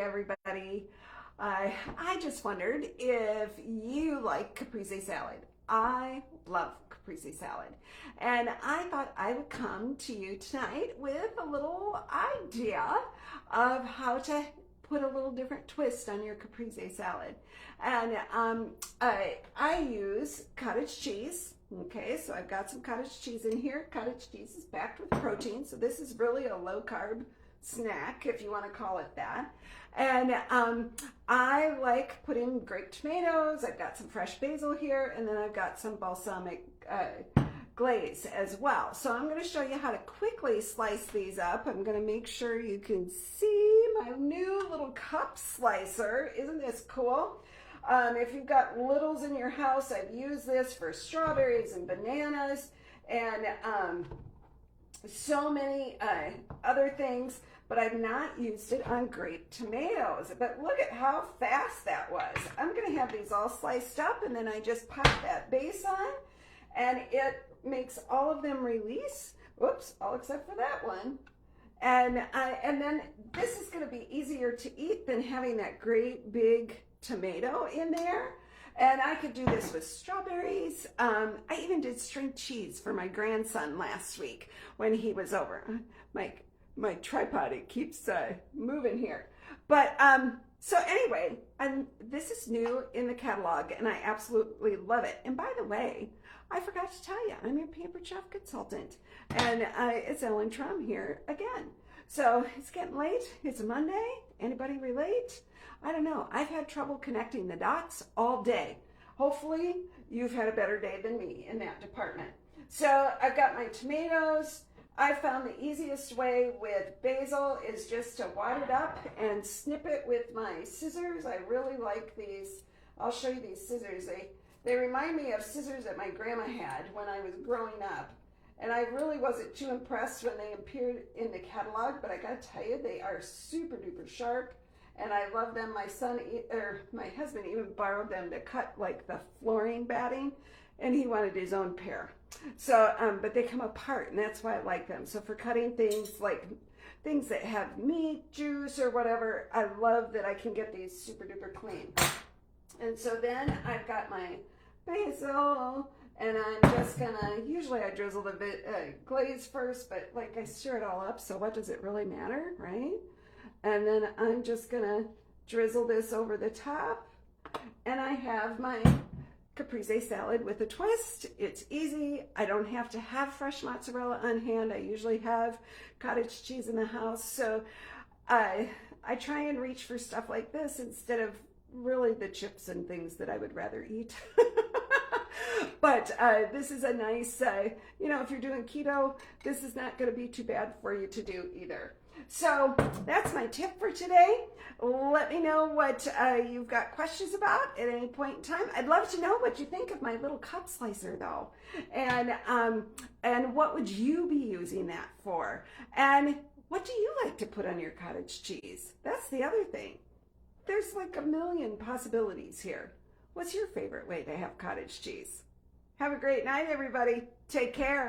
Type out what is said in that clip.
everybody. I just wondered if you like caprese salad. I love caprese salad. And I thought I would come to you tonight with a little idea of how to put a little different twist on your caprese salad. And I use cottage cheese. Okay, so I've got some cottage cheese in here. Cottage cheese is packed with protein, so this is really a low carb snack, if you want to call it that. And I like putting grape tomatoes. I've got some fresh basil here, and then I've got some balsamic glaze as well. So I'm going to show you how to quickly slice these up. I'm going to make sure you can see my new little cup slicer. Isn't this cool? If you've got littles in your house, I've used this for strawberries and bananas and so many other things, but I've not used it on grape tomatoes. But look at how fast that was. I'm going to have these all sliced up, and then I just pop that base on, and it makes all of them release. Whoops, all except for that one. And then this is going to be easier to eat than having that great big tomato in there. And I could do this with strawberries. I even did string cheese for my grandson last week when he was over. My tripod, it keeps moving here. But so anyway, this is new in the catalog, and I absolutely love it. And by the way, I forgot to tell you, I'm your Pampered Chef consultant, and it's Ellen Trum here again. So it's getting late. It's a Monday. Anybody relate? I don't know. I've had trouble connecting the dots all day. Hopefully you've had a better day than me in that department. So I've got my tomatoes. I found the easiest way with basil is just to wad it up and snip it with my scissors. I really like these. I'll show you these scissors. They remind me of scissors that my grandma had when I was growing up. And I really wasn't too impressed when they appeared in the catalog, but I gotta tell you, they are super duper sharp. And I love them. My husband even borrowed them to cut like the flooring batting, and he wanted his own pair. So, but they come apart, and that's why I like them. So for cutting things like things that have meat, juice, or whatever, I love that I can get these super duper clean. And so then I've got my basil, and I'm just gonna, usually I drizzle the glaze first, but like I stir it all up, so what does it really matter, right? And then I'm just gonna drizzle this over the top, and I have my caprese salad with a twist. It's easy. I don't have to have fresh mozzarella on hand. I usually have cottage cheese in the house, so I try and reach for stuff like this instead of really the chips and things that I would rather eat. But this is a nice, if you're doing keto, this is not going to be too bad for you to do either. So that's my tip for today. Let me know what you've got questions about at any point in time. I'd love to know what you think of my little cup slicer though. And what would you be using that for? And what do you like to put on your cottage cheese? That's the other thing. There's like a million possibilities here. What's your favorite way to have cottage cheese? Have a great night, everybody. Take care.